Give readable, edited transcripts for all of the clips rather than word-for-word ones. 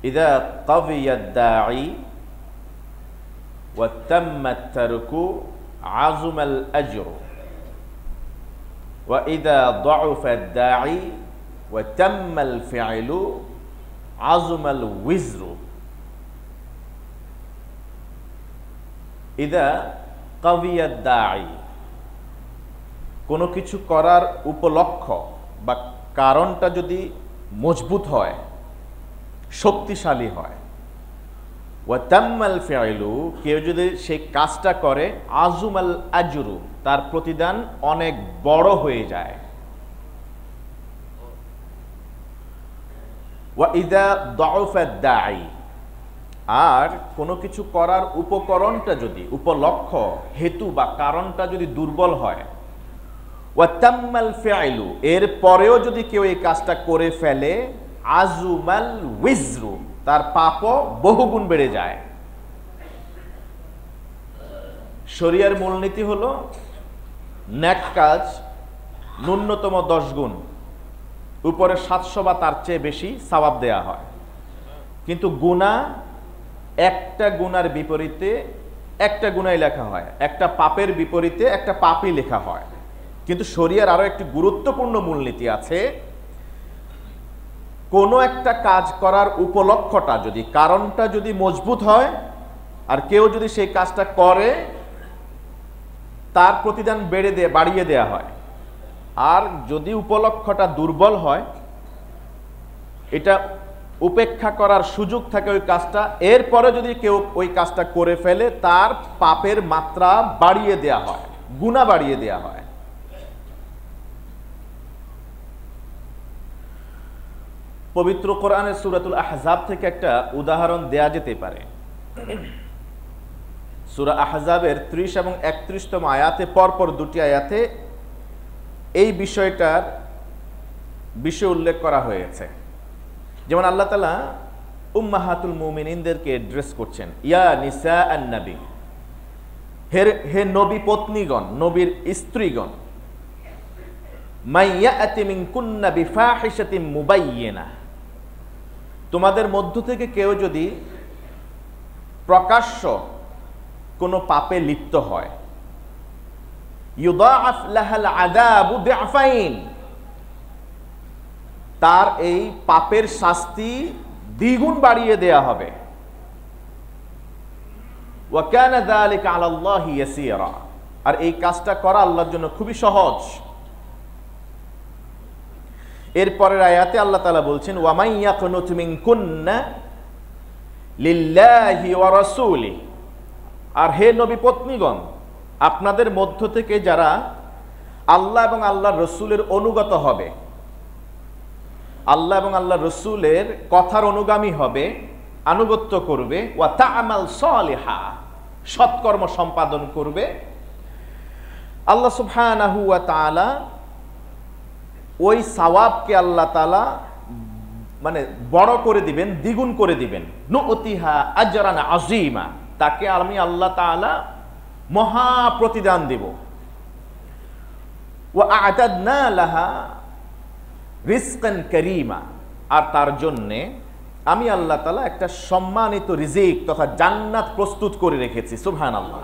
ইযা কাবিয়াদ দাঈ ওয়া তাম্মাত তারকু আযুমাল আজরু ওয়া ইযা দাউফাদ দাঈ ওয়া তাম্মাল ফি'লু আযুমাল উইজরু। ইযা কাবিয়াদ দাঈ, কোনো কিছু করার উপলক্ষ বা কারণটা যদি মজবুত হয়, শক্তিশালী হয়, ওয়া তাম্মাল ফি'লু, কেউ যদি সেই কাজটা করে, আযুমাল আজরু, তার প্রতিদান অনেক বড় হয়ে যায়। ওয়া ইযা দাউফাদ দাঈ, আর কোনো কিছু করার উপকরণটা যদি, উপলক্ষ, হেতু বা কারণটা যদি দুর্বল হয়, ওয়া তাম্মাল ফি'লু, এর পরেও যদি কেউ এই কাজটা করে ফেলে, আযুমাল উইজরু, তার পাপও বহুগুণ বেড়ে যায়। শরিয়ার মূলনীতি হলো নেক কাজ ন্যূনতম 10 গুণ, উপরে 700 বা তার চেয়ে বেশি সওয়াব দেয়া হয়। কিন্তু গুনাহ, একটা গুনার বিপরীতে একটা গুনাই লেখা হয়, একটা পাপের বিপরীতে একটা পাপই লেখা হয়। কিন্তু শরিয়ার আরো একটি গুরুত্বপূর্ণ মূলনীতি আছে, কোনো একটা কাজ করার উপলক্ষটা যদি, কারণটা যদি মজবুত হয়, আর কেউ যদি সেই কাজটা করে, তার প্রতিদান বাড়িয়ে দেয়া হয়। আর যদি উপলক্ষটা দুর্বল হয়, এটা উপেক্ষা করার সুযোগ থাকে ওই কাজটা, এরপরে যদি কেউ ওই কাজটা করে ফেলে, তার পাপের মাত্রা বাড়িয়ে দেয়া হয়, গুনাহ বাড়িয়ে দেয়া হয়। পবিত্র কোরআনের সূরাতুল আহজাব থেকে একটা উদাহরণ দেয়া যেতে পারে। সূরা আহজাবের 30 এবং 31তম আয়াতে, পরপর দুটি আয়াতে এই বিষয়টার বিষয় উল্লেখ করা হয়েছে। যেমন আল্লাহ তাআলা উম্মাহাতুল মুমিনিনদেরকে অ্যাড্রেস করছেন, ইয়া নিসা আন-নবী, হে নবী পত্নীগণ, নবীর স্ত্রীগণ, মাইয়াতি মিনকুন্না বিফাহিশাতিন মুবায়্যিনা, তোমাদের মধ্য থেকে কেউ যদি প্রকাশ্য কোনো পাপে লিপ্ত হয়, ইউদাআফ লাহাল আযাবু দি'ফাইন, তার এই পাপের শাস্তি দ্বিগুণ বাড়িয়ে দেয়া হবে। ওয়া কানা যালিকা আলাল্লাহি ইয়াসীরা, আর এই কাজটা করা আল্লাহর জন্য খুবই সহজ। এরপরের আয়াতে আল্লাহ তাআলা বলছেন, ওয়া মান ইয়াকুনুত মিনকুন্না লিল্লাহি ওয়া রাসূলিহি, আর হে নবী পত্নীগণ, আপনাদের মধ্য থেকে যারা আল্লাহ এবং আল্লাহর রাসূলের অনুগত হবে, আল্লাহ এবং আল্লাহর রাসূলের কথার অনুগামী হবে, আনুগত্য করবে, ওয়া তা'মাল সালিহা, সৎকর্ম সম্পাদন করবে, আল্লাহ সুবহানাহু ওয়া তাআলা ওই সওয়াবকে আল্লাহ তাআলা মানে বড় করে দিবেন, দ্বিগুণ করে দিবেন। নুতিহা আজরান আযীমা, তাকে আমি আল্লাহ তাআলা মহা প্রতিদান দেব। ওয়া আ'তাদনা লাহা রিজকান কারীমা, আর তার জন্য আমি আল্লাহ তাআলা একটা সম্মানিত রিজিক তথা জান্নাত প্রস্তুত করে রেখেছি। সুবহানাল্লাহ।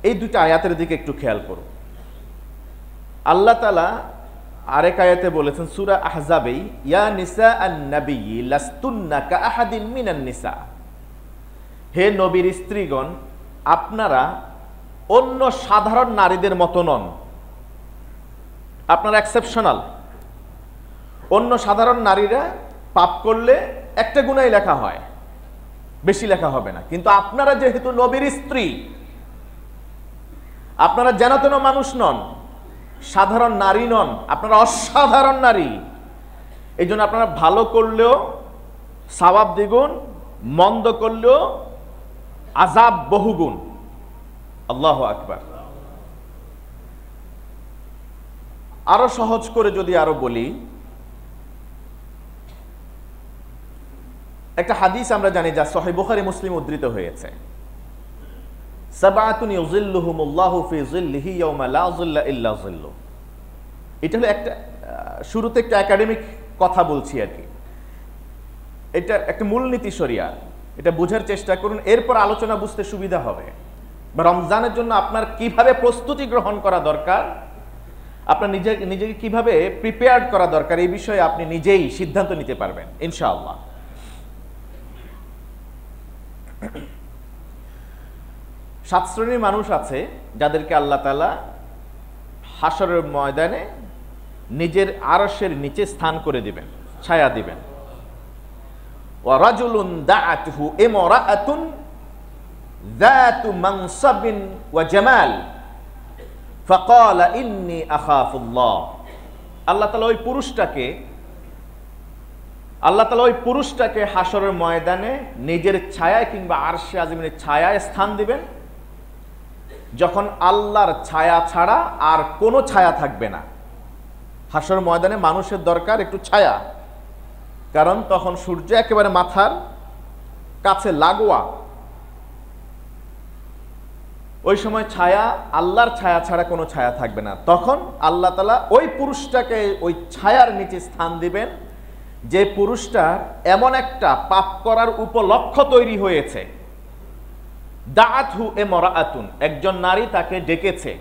এই দুটো আয়াতের দিকে একটু খেয়াল করুন। আল্লাহ তাআলা আরেক আয়াতে বলেছেন সূরা আহজাবে, ইয়া নিসা আন-নবী লাস্তুন্না কাআহাদিন মিনান নিসা, হে নবীর স্ত্রীগণ, আপনারা অন্য সাধারণ নারীদের মতো নন, আপনারা এক্সেপশনাল। অন্য সাধারণ নারীরা পাপ করলে একটা গুনাহই লেখা হয়, বেশি লেখা হবে না। কিন্তু আপনারা যেহেতু নবীর স্ত্রী, আপনারা যেন তেন মানুষ নন, সাধারণ নারী নন, আপনারা অসাধারণ নারী। এই জন্য আপনারা ভালো করলেও সওয়াব দ্বিগুণ, মন্দ করলেও আযাব বহুগুণ। আল্লাহু আকবার। আরো সহজ করে যদি আরো বলি, একটা হাদিস আমরা জানি যা সহিহ বুখারী মুসলিম উদ্ধৃত হয়েছে, সাবআতুন ইউযিল্লুহুমুল্লাহু ফি যিল্লিহি ইয়াওমা লা যিল্লা ইল্লা যিল্লুহু। এটা হলো একটা শুরুতে একটা একাডেমিক কথা বলছি আর কি। এটা একটা মূলনীতি শরিয়া, এটা বোঝার চেষ্টা করুন, এরপর আলোচনা বুঝতে সুবিধা হবে। বা রমজানের জন্য আপনার কিভাবে প্রস্তুতি গ্রহণ করা দরকার, আপনার নিজেকে কিভাবে প্রিপেয়ার্ড করা দরকার, এই বিষয়ে আপনি নিজেই সিদ্ধান্ত নিতে পারবেন ইনশাআল্লাহ। 7 শ্রেণীর মানুষ আছে যাদেরকে আল্লাহ তাআলা হাশরের ময়দানে নিজের আরশের নিচে স্থান করে দিবেন, ছায়া দিবেন। ওয়া রাজুলুন দাআতুহু ইমরাআতুন যাতু মানসাবিন ওয়া জামাল ফাকালা ইন্নী আখাফুল্লাহ। আল্লাহ তাআলা ওই পুরুষটাকে হাশরের ময়দানে নিজের ছায়ায় কিংবা আরশে আজিমের ছায়ায় স্থান দিবেন, যখন আল্লাহর ছায়া ছাড়া আর কোনো ছায়া থাকবে না। হাশরের ময়দানে মানুষের দরকার একটু ছায়া, কারণ তখন সূর্য একেবারে মাথার কাছে লাগোয়া। ওই সময় ছায়া, আল্লাহর ছায়া ছাড়া কোনো ছায়া থাকবে না। তখন আল্লাহ তাআলা ওই পুরুষটাকে ওই ছায়ার নিচে স্থান দিবেন, যে পুরুষটা এমন একটা পাপ করার উপলক্ষ তৈরি হয়েছে। দাআতহু ইমরাআতুন, একজন নারী তাকে ডেকেছে।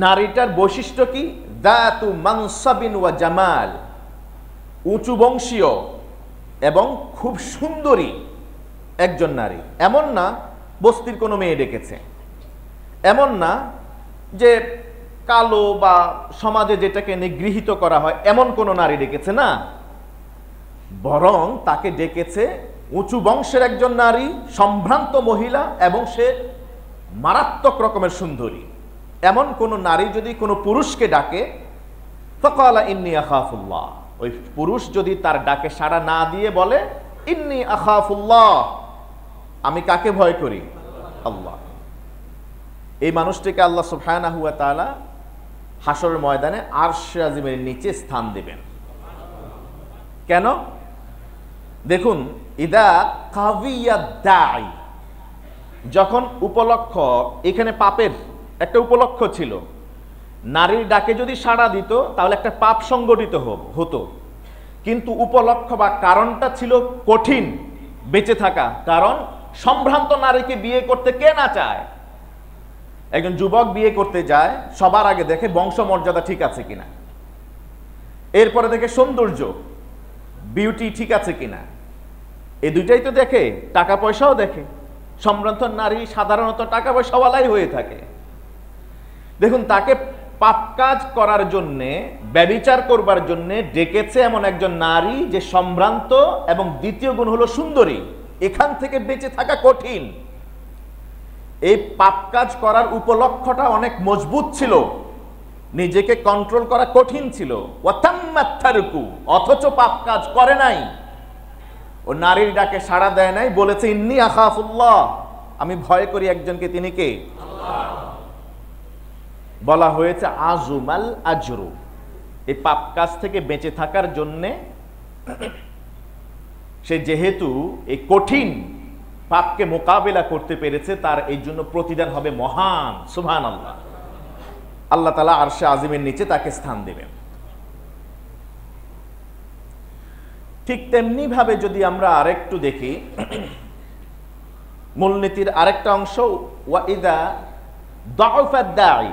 নারীটার বৈশিষ্ট্য কি? যাতু মানসাবিন ওয়া জামাল, উঁচু বংশীয় এবং খুব সুন্দরী একজন নারী। এমন না বস্তির কোনো মেয়ে ডেকেছে, এমন না যে কালো বা সমাজে যেটাকে নিগৃহীত করা হয় এমন কোনো নারী ডেকেছে না, বরং তাকে ডেকেছে উঁচু বংশের একজন নারী, সম্ভ্রান্ত মহিলা, এবং সে মারাত্মক রকমের সুন্দরী। এমন কোন নারী যদি কোনো পুরুষকে ডাকে, ফাকালা ইন্নী আখাফুল্লাহ, ওই পুরুষ যদি তার ডাকে সাড়া না দিয়ে বলে ইন্নী আখাফুল্লাহ, আমি কাকে ভয় করি? আল্লাহ। এই মানুষটিকে আল্লাহ সুবহানাহু ওয়া তাআলা হাশরের ময়দানে আরশে আজিমের নিচে স্থান দিবেন। কেন? দেখুন, ইদা কাভিয়া দাই, যখন উপলক্ষ, এখানে পাপের একটা উপলক্ষ ছিল, নারীর ডাকে যদি সাড়া দিত তাহলে একটা পাপ সংগঠিত হতো, কিন্তু উপলক্ষ বা কারণটা ছিল কঠিন বেঁচে থাকা। কারণ সম্ভ্রান্ত নারীকে বিয়ে করতে কে না চায়? একজন যুবক বিয়ে করতে যায়, সবার আগে দেখে বংশমর্যাদা ঠিক আছে কিনা, এরপরে দেখে সৌন্দর্য, বিউটি ঠিক আছে কিনা, এই দুইটাই তো দেখে, টাকা পয়সাও দেখে। সম্ভ্রান্ত নারী সাধারণত টাকা পয়সাওয়ালাই হয়ে থাকে। দেখুন, তাকে পাপ কাজ করার জন্যে, ব্যভিচার করবার জন্যে ডেকেছে এমন একজন নারী যে সম্ভ্রান্ত, এবং দ্বিতীয় গুণ হলো সুন্দরী। এখান থেকে বেঁচে থাকা কঠিন। এই পাপ কাজ করার উপলক্ষটা অনেক মজবুত ছিল, নিজেকে কন্ট্রোল করা কঠিন ছিল। অথচ পাপ কাজ করে নাই, ও নারীর ডাকে সাড়া দেয় নাই, বলেছে ইন্নী আখাফুল্লাহ, আমি ভয় করি একজনকে, তিনি কে? বলা হয়েছে আজুমাল আজরু। এই পাপ কাজ থেকে বেঁচে থাকার জন্যে সে যেহেতু এই কঠিন পাপকে মোকাবেলা করতে পেরেছে, তার এই জন্য প্রতিদান হবে মহান। সুবহানাল্লাহ। আল্লাহ তাআলা আরশে আজিমের নিচে তাকে স্থান দেবেন। ঠিক তেমনি ভাবে যদি আমরা আরেকটু দেখি, মূলনীতির আরেকটা অংশ, ওয়াইদা দাউফাদ দাঈ,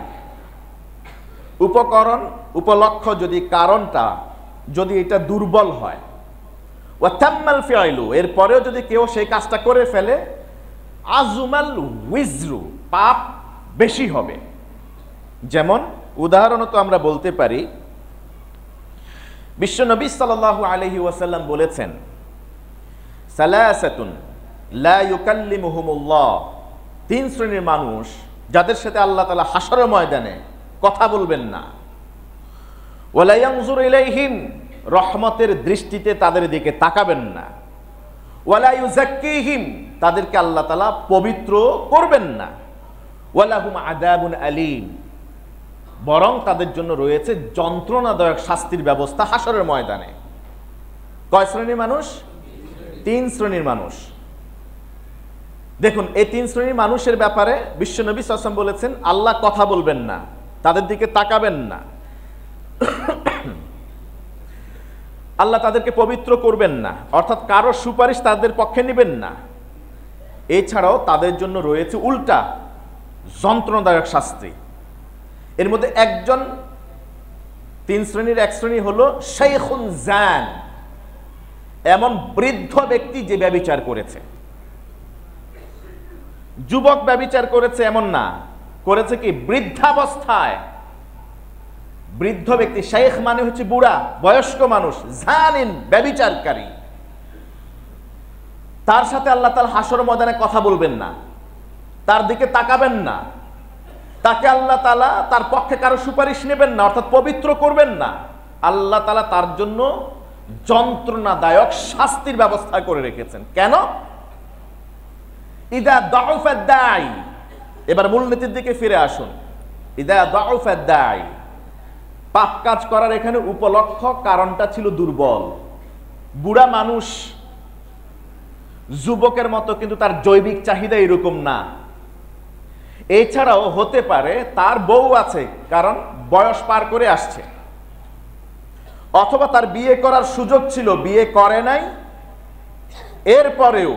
উপকরণ, উপলক্ষ যদি, কারণটা যদি এটা দুর্বল হয়, ওয়া তাম্মাল ফিআলু, এরপরেও যদি কেউ সেই কাজটা করে ফেলে, আজুমাল উইজরু, পাপ বেশি হবে। যেমন উদাহরণত আমরা বলতে পারি, বিশ্বনবী সাল্লাল্লাহু আলাইহি ওয়াসাল্লাম বলেছেন, সালাসাতুন লা ইউকাল্লিমুহুমুল্লাহ, 3 শ্রেণীর মানুষ যাদের সাথে আল্লাহ তাআলা হাশরের ময়দানে কথা বলবেন না। ওয়ালা ইয়ানজুরু ইলাইহিম, রহমতের দৃষ্টিতে তাদের দিকে তাকাবেন না। ওয়ালা ইউযাক্কিহিম, তাদেরকে আল্লাহ তাআলা পবিত্র করবেন না। ওয়ালাহুম আযাবুন আলীম, বরং তাদের জন্য রয়েছে যন্ত্রণাদায়ক শাস্তির ব্যবস্থা হাশরের ময়দানে। কয় শ্রেণীর মানুষ? 3 শ্রেণীর মানুষ। দেখুন, এই 3 শ্রেণীর মানুষের ব্যাপারে বিশ্বনবী সাল্লাল্লাহু আলাইহি ওয়াসাল্লাম বলেছেন, আল্লাহ কথা বলবেন না, তাদের দিকে তাকাবেন না। আল্লাহ তাদেরকে পবিত্র করবেন না, অর্থাৎ কারো সুপারিশ তাদের পক্ষে নেবেন না। এছাড়াও তাদের জন্য রয়েছে উল্টা যন্ত্রণাদায়ক শাস্তি। এর মধ্যে একজন 3 শ্রেণীর এক শ্রেণী হলো শাইখুন জান, এমন বৃদ্ধ ব্যক্তি যে ব্যভিচার করেছে। যুবক ব্যভিচার করেছে এমন না, করেছে কি বৃদ্ধাবস্থায়। বৃদ্ধ ব্যক্তি, শেখ মানে হচ্ছে বুড়া বয়স্ক মানুষ, জানিন ব্যভিচারকারী। তার সাথে আল্লাহ তাআলা হাসর ময়দানে কথা বলবেন না, তার দিকে তাকাবেন না, তাকে আল্লাহ তাআলা তার পক্ষে কারো সুপারিশ নেবেন না, অর্থাৎ পবিত্র করবেন না। আল্লাহ তাআলা তার জন্য যন্ত্রণাদায়ক শাস্তির ব্যবস্থা করে রেখেছেন। কেন? ইদা দাউফা দাই, এবার মূলনীতির দিকে ফিরে আসুন। ইদা দাউফা দাই, পাপ কাজ করার এখানে উপলক্ষ কারণটা ছিল দুর্বল। বুড়া মানুষ যুবকের মতো কিন্তু তার জৈবিক চাহিদা এরকম না। এছাড়াও হতে পারে তার বউ আছে, কারণ বয়স পার করে আসছে, অথবা তার বিয়ে করার সুযোগ ছিল, বিয়ে করে নাই। এরপরেও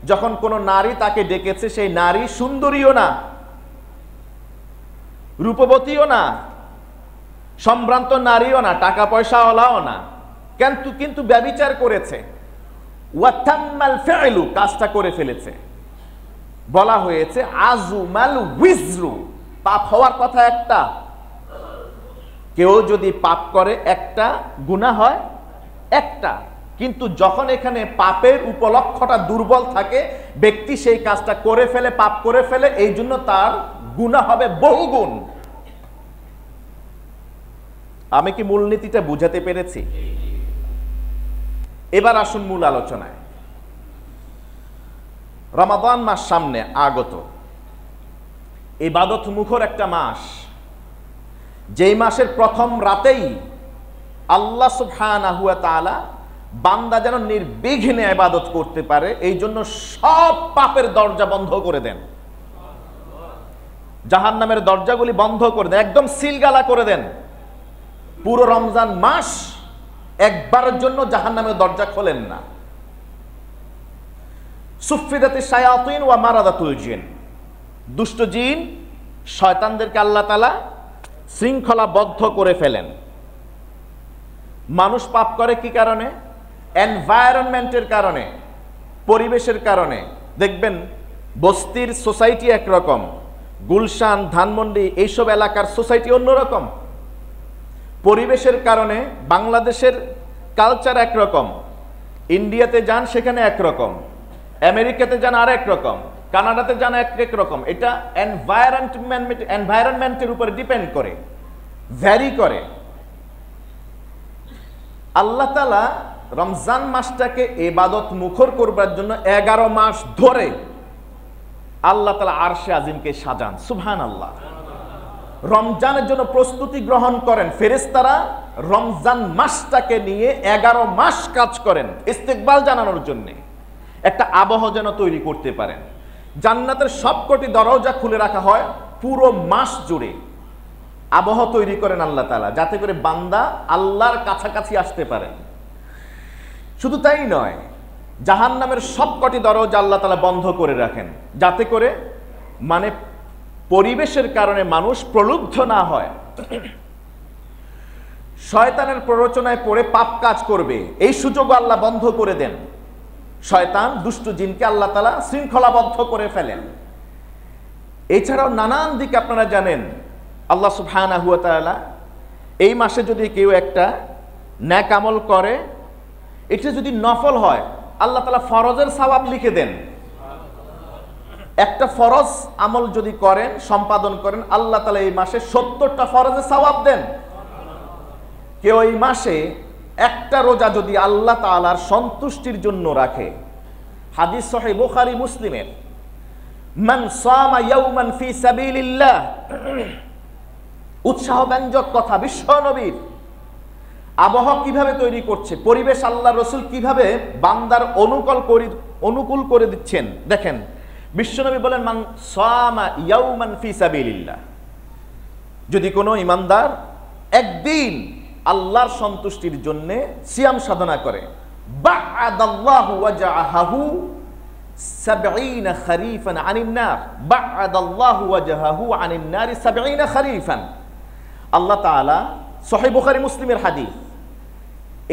যখন কোনো নারী তাকে ডেকেছে, সেই নারী সুন্দরীও না, রূপবতীও না, সম্ভ্রান্ত নারীও না, টাকা পয়সাওয়ালাও না, কিন্তু ব্যভিচার করেছে। ওয়াতাম্মাল ফি'লু, কাজটা করে ফেলেছে। বলা হয়েছে আযুমাল উইজরু, পাপ হওয়ার কথা একটা। কেউ যদি পাপ করে একটা, গুনাহ হয় একটা। কিন্তু যখন এখানে পাপের উপলক্ষটা দুর্বল থাকে, ব্যক্তি সেই কাজটা করে ফেলে, পাপ করে ফেলে, এই জন্য তার গুনাহ হবে বহুগুণ। আমি কি মূলনীতিটা বুঝাতে পেরেছি? এবার আসুন মূল আলোচনায়। রমাদান মাস সামনে আগত, ইবাদত মুখর একটা মাস, যেই মাসের প্রথম রাতেই আল্লাহ সুবহানাহু ওয়া তাআলা বান্দা যেন নির্বিঘ্নে ইবাদত করতে পারে, এই জন্য সব পাপের দরজা বন্ধ করে দেন, জাহান্নামের দরজাগুলি বন্ধ করে দেন, একদম সিলগালা করে দেন। পুরো রমজান মাস একবারের জন্য জাহান্নামের দরজা খোলেন না। সুফিদাতিশ শায়াতিন ওয়া মারাদাতুল জিন, দুষ্ট জিন শয়তানদেরকে আল্লাহ তাআলা শৃঙ্খলাবদ্ধ করে ফেলেন। মানুষ পাপ করে কি কারণে? এনভায়রনমেন্টের কারণে, পরিবেশের কারণে। দেখবেন বস্তির সোসাইটি একরকম, গুলশান, ধানমন্ডি এইসব এলাকার সোসাইটি অন্যরকম। পরিবেশের কারণে বাংলাদেশের কালচার একরকম, ইন্ডিয়াতে যান সেখানে একরকম, আমেরিকাতে যান আর একরকম, কানাডাতে যান এক রকম। এটা এনভায়রনমেন্টের উপরে ডিপেন্ড করে, ভ্যারি করে। আল্লাহ তাআলা রমজান মাসটাকে ইবাদত মুখর করবার জন্য 11 মাস ধরে আল্লাহ তাআলা আরশে আজিমকে সাজান। সুবহানাল্লাহ। রমজানের জন্য প্রস্তুতি গ্রহণ করেন ফেরেশতারা, রমজান মাসটাকে নিয়ে 11 মাস কাজ করেন ইস্তেকবাল জানানোর জন্য, একটা আবহ যেন তৈরি করতে পারেন। জান্নাতের সবকটি দরজা খুলে রাখা হয় পুরো মাস জুড়ে, আবহ তৈরি করেন আল্লাহ তাআলা, যাতে করে বান্দা আল্লাহর কাছাকাছি আসতে পারেন। শুধু তাই নয়, জাহান্নামের সবকটি দরজা আল্লাহ তাআলা বন্ধ করে রাখেন, যাতে করে মানে পরিবেশের কারণে মানুষ প্রলুব্ধ না হয়, শয়তানের প্ররোচনায় পড়ে পাপ কাজ করবে, এই সুযোগ আল্লাহ বন্ধ করে দেন। শয়তান, দুষ্ট জিনকে আল্লাহ তাআলা শৃঙ্খলাবদ্ধ করে ফেলেন। এছাড়াও নানান দিক আপনারা জানেন, আল্লাহ সুবহানাহু ওয়া তাআলা এই মাসে যদি কেউ একটা নেক আমল করে, এটা যদি নফল হয়, আল্লাহ তাআলা ফরজের সওয়াব লিখে দেন। একটা ফরজ আমল যদি করেন, সম্পাদন করেন, আল্লাহ তাআলা এই মাসে 70টা ফরজের সওয়াব দেন। কেউ এই মাসে একটা রোজা যদি আল্লাহ তাআলার সন্তুষ্টির জন্য রাখে, হাদিস সহিহ বুখারী মুসলিমের, মান সামা ইয়াওমান ফি সাবিলিল্লাহ, উৎসাহ ব্যঞ্জক কথা বিশ্ব নবীর। আবহ কিভাবে তৈরি করছে, পরিবেশ আল্লাহ রসুল কিভাবে বান্দার অনুকূল করে দিচ্ছেন দেখেন। বিশ্বনবী বলেন, মান সামা ইয়াওমান ফি সাবিলিল্লাহ, যদি কোনো ইমানদার একদিন আল্লাহর সন্তুষ্টির জন্য সিয়াম সাধনা করে, বা'আদাল্লাহু ওয়াজহাহু 70 খরিফান আনিন নার, বা'আদাল্লাহু ওয়াজহাহু আনিন নার 70 খরিফান। আল্লাহ তাআলা সহিহ বুখারী মুসলিমের হাদিস,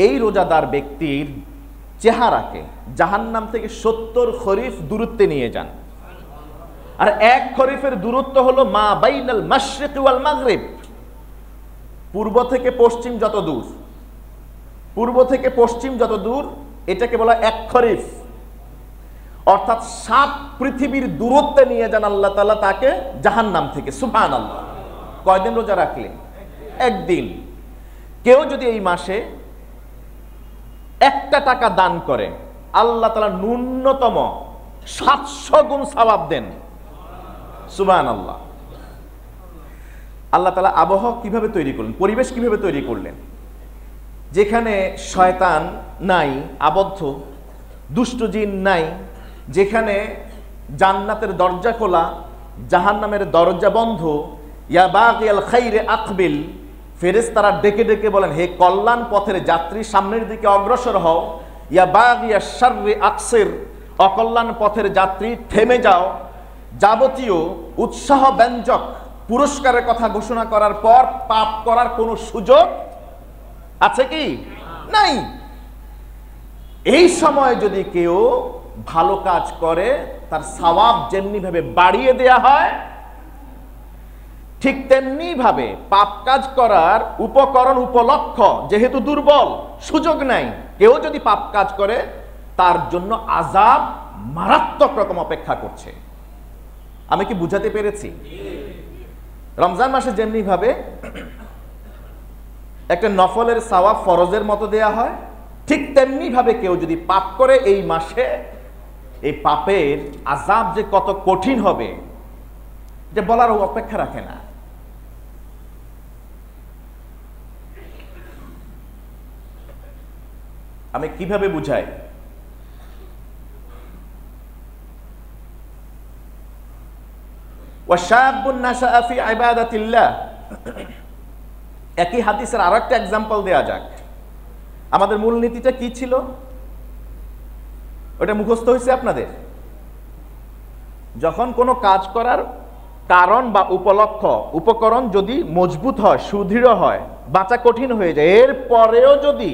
এই রোজাদার ব্যক্তির চেহারাকে জাহান্নাম থেকে 70 খরিফ দূরত্বে নিয়ে যান। আর এক খরিফের দূরত্ব হলো মা বাইনাল মাশরিক ওয়াল মাগরিব, পূর্ব থেকে পশ্চিম যত দূর, পূর্ব থেকে পশ্চিম যত দূর, এটাকে বলা এক খরিফ। অর্থাৎ 7 পৃথিবীর দূরত্বে নিয়ে যান আল্লাহ তাআলা তাকে জাহান্নাম থেকে। সুবহানাল্লাহ। কয়দিন রোজা রাখলে? একদিন। কেউ যদি এই মাসে 1 টাকা দান করে, আল্লাহ তাআলা ন্যূনতম 700 গুণ সওয়াব দেন। সুবহানাল্লাহ। আল্লাহ তাআলা আবহাওয়া কিভাবে তৈরি করলেন, পরিবেশ কিভাবে তৈরি করলেন, যেখানে শয়তান নাই, আবদ্ধ, দুষ্ট জিন নাই, যেখানে জান্নাতের দরজা খোলা, জাহান্নামের দরজা বন্ধ। ইয়া বাগিয়াল খাইরে আকবিল, ফেরেশতারা ডেকে ডেকে বলেন, হে কল্যাণ পথের যাত্রী, সামনের দিকে অগ্রসর হও। ইয়া বাগিয়া শাররি আকসির, অকল্যাণ পথের যাত্রী থেমে যাও। যাবতীয় উৎসাহ ব্যঞ্জক পুরস্কারের কথা ঘোষণা করার পর পাপ করার কোনো সুযোগ আছে কি? নাই। এই সময় যদি কেউ ভালো কাজ করে, তার সওয়াব যেমনি ভাবে বাড়িয়ে দেয়া হয়, ঠিক তেমনি ভাবে পাপ কাজ করার উপকরণ উপলক্ষ যেহেতু দুর্বল, সুযোগ নাই, কেউ যদি পাপ কাজ করে তার জন্য আযাব মারাত্মক রকম অপেক্ষা করছে। আমি কি বুঝাতে পেরেছি? রমজান মাসে যেমনি ভাবে একটা নফলের সওয়াব ফরজের মতো দেয়া হয়, ঠিক তেমনি ভাবে কেউ যদি পাপ করে এই মাসে, এই পাপের আযাব যে কত কঠিন হবে যে বলার অপেক্ষা রাখে না। আমি কিভাবে বুঝাই? ওয়াশাবুন নাশাআ ফি ইবাদাতিল্লাহ, একই হাদিসের আরেকটা एग्जांपल দেয়া যাক। আমাদের মূলনীতিটা কি ছিল? ওটা মুখস্থ হয়েছে আপনাদের? যখন কোনো কাজ করার কারণ বা উপলক্ষ উপকরণ যদি মজবুত হয়, সুদৃঢ় হয়, বাঁচা কঠিন হয়ে যায়, এর পরেও যদি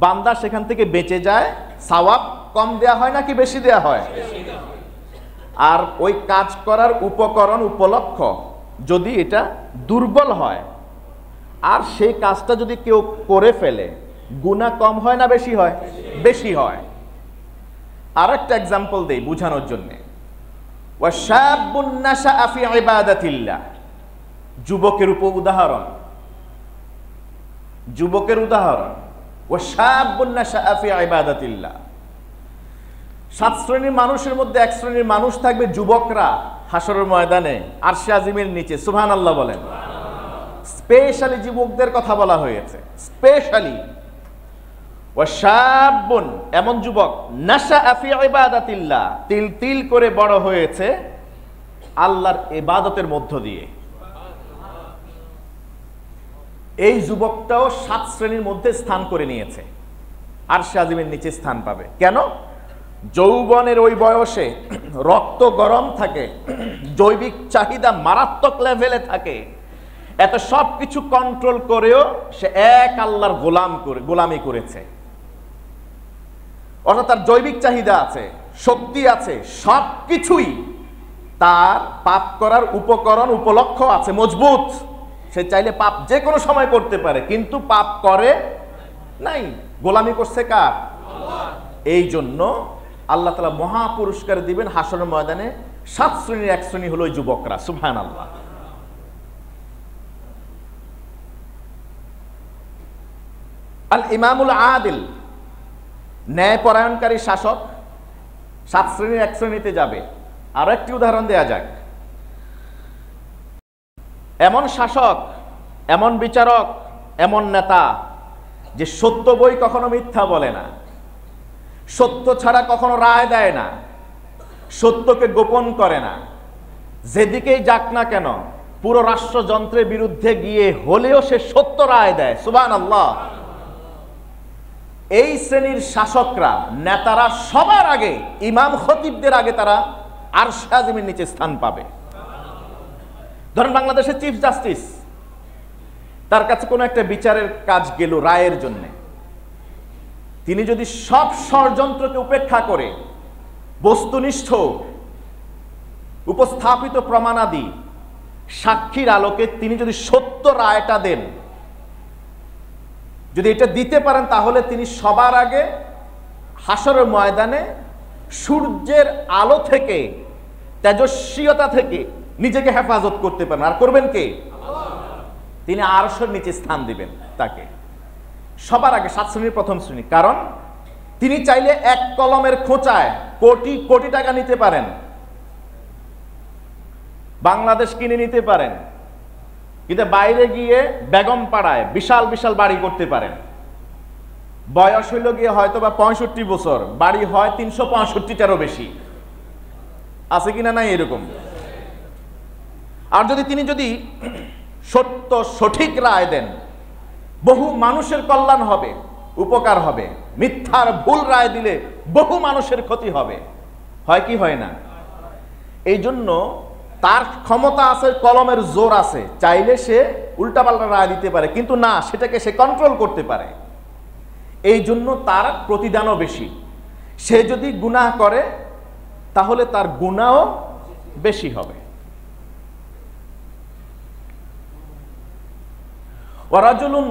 বান্দা সেখান থেকে বেঁচে যায়, সওয়াব কম দেয়া হয় নাকি বেশি দেয়া হয়? আর ওই কাজ করার উপকরণ উপলক্ষ যদি এটা দুর্বল হয়, আর সেই কাজটা যদি কেউ করে ফেলে, গুনাহ কম হয় না বেশি হয়? বেশি হয়। আর একটা एग्जांपल দেই বোঝানোর জন্য। ওয়াশাবুন নাশাআ ফি ইবাদাতিল্লাহ, যুবকের উপর উদাহরণ, যুবকের উদাহরণ। ওয়াশাবুন নাশাআ ফি ইবাদাতিল্লাহ, 7 শ্রেণীর মানুষের মধ্যে 1 শ্রেণীর মানুষ থাকবে যুবকরা হাসরের ময়দানে আরশে আজিমের নিচে। সুবহানাল্লাহ বলেন। স্পেশালি যুবকদের কথা বলা হয়েছে, স্পেশালি। ওয়াশাবুন, এমন যুবক, নাশাআ ফি ইবাদাতিল্লাহ, তিল তিল করে বড় হয়েছে আল্লাহর ইবাদতের মধ্য দিয়ে। এই যুবকটাও 7 শ্রেণীর মধ্যে স্থান করে নিয়েছে, আরশে আজিমের নিচে স্থান পাবে। কেন? যৌবনের ওই বয়সে রক্ত গরম থাকে, জৈবিক চাহিদা মারাত্মক লেভেলে থাকে, এত সব কিছু কন্ট্রোল করেও সে এক আল্লাহর গোলামি করেছে। অর্থাৎ তার জৈবিক চাহিদা আছে, শক্তি আছে, সব কিছুই তার পাপ করার উপকরণ উপলক্ষ আছে মজবুত। সে চাইলে পাপ যে কোনো সময় করতে পারে, কিন্তু পাপ করে নাই, গোলামি করছে কার? এই জন্য আল্লাহ তাআলা মহা পুরস্কার দিবেন হাসরের ময়দানে। 7 শ্রেণীর 1 শ্রেণী হলো যুবকরা। সুবহানাল্লাহ। আল ইমামুল আদিল, ন্যায়পরায়ণকারী শাসক 7 শ্রেণীর 1 শ্রেণীতে যাবে। আরো একটি উদাহরণ দেয়া যাক। এমন শাসক, এমন বিচারক, এমন নেতা যে সত্য বই কখনো মিথ্যা বলে না, সত্য ছাড়া কখনো রায় দেয় না, সত্যকে গোপন করে না, যেদিকেই যাক না কেন পুরো রাষ্ট্রযন্ত্রের বিরুদ্ধে গিয়ে হলেও সে সত্য রায় দেয়। সুবহানাল্লাহ। এই শ্রেণীর শাসকরা, নেতারা সবার আগে, ইমাম খতিবদের আগে তারা আরশে আজিমের নিচে স্থান পাবে। ধরেন বাংলাদেশের চিফ জাস্টিস, তার কাছে কোনো একটা বিচারের কাজ গেল রায়ের জন্য, তিনি যদি সব ষড়যন্ত্রকে উপেক্ষা করে বস্তুনিষ্ঠ উপস্থাপিত প্রমাণাদি সাক্ষীর আলোকে তিনি যদি সত্য রায়টা দেন, যদি এটা দিতে পারেন, তাহলে তিনি সবার আগে হাসরের ময়দানে সূর্যের আলো থেকে, তেজস্বিতা থেকে নিজেকে হেফাজত করতে পারেন। আর করবেন কে? তিনি আরশের নিচে স্থান দিবেন তাকে সবার আগে, 7 শ্রেণীর প্রথম শ্রেণী। কারণ তিনি চাইলে এক কলমের খোঁচায় কোটি কোটি টাকা নিতে পারেন, বাংলাদেশ কিনে নিতে পারেন, কিন্তু বাইরে গিয়ে বেগম পাড়ায় বিশাল বিশাল বাড়ি করতে পারেন। বয়স হইল গিয়ে হয়তো বা 65 বছর, বাড়ি হয় 365টারও বেশি। আছে কিনা? নাই এরকম। আর তিনি যদি সত্য সঠিক রায় দেন, বহু মানুষের কল্যাণ হবে, উপকার হবে। মিথ্যার ভুল রায় দিলে বহু মানুষের ক্ষতি হবে। হয় কি হয় না? এই জন্য তার ক্ষমতা আছে, কলমের জোর আছে, চাইলে সে উল্টাপাল্টা রায় দিতে পারে, কিন্তু না, সেটাকে সে কন্ট্রোল করতে পারে। এই জন্য তার প্রতিদানও বেশি। সে যদি গুনাহ করে তাহলে তার গুনাহও বেশি হবে। ওয়ারাজুলুন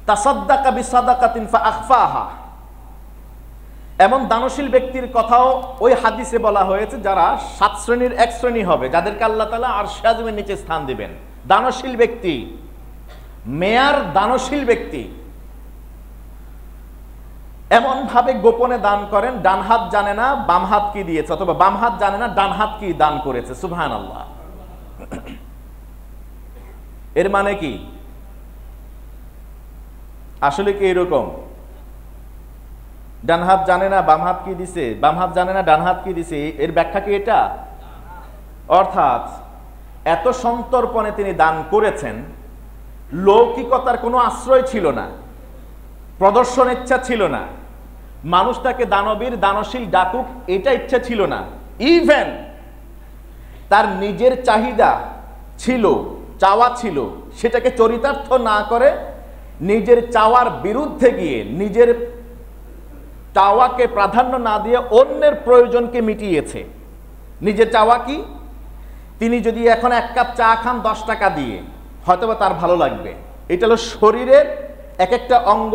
তাসাদ্দাকা বিসাদাকাতিন ফাআখফাহা, এমন দানশীল ব্যক্তির কথাও ওই হাদিসে বলা হয়েছে যারা 7 শ্রেণীর এক শ্রেণী হবে, যাদেরকে আল্লাহ তাআলা আরশে আজিমের নিচে স্থান দিবেন। দানশীল ব্যক্তি, মেয়ার দানশীল ব্যক্তি, এমন ভাবে গোপনে দান করেন, ডান হাত জানে না বাম হাত কি দিয়েছে, অথবা বাম হাত জানে না ডান হাত কি দান করেছে। সুবহানাল্লাহ। এর মানে কি? আসলে কি এরকম? ডান হাত জানে না বাম হাত কি দিছে, বাম হাত জানে না ডান হাত কি দিছে, এর ব্যাখ্যা কি এটা? অর্থাৎ এত সন্তর্পণে তিনি দান করেছেন, লৌকিকতার কোনো আশ্রয় ছিল না, প্রদর্শন ইচ্ছা ছিল না, মানুষ তাকে দানবীর দানশীল ডাকুক এটা ইচ্ছা ছিল না। ইভেন তার নিজের চাহিদা ছিল, চাওয়া ছিল, সেটাকে চরিতার্থ না করে নিজের চাওয়ার বিরুদ্ধে গিয়ে, নিজের চাওয়াকে প্রাধান্য না দিয়ে অন্যের প্রয়োজনকে মিটিয়েছে। নিজের চাওয়া কি? তিনি যদি এখন 1 কাপ চা খান 10 টাকা দিয়ে, হয়তোবা তার ভালো লাগবে। এটা হলো শরীরের এক একটা অঙ্গ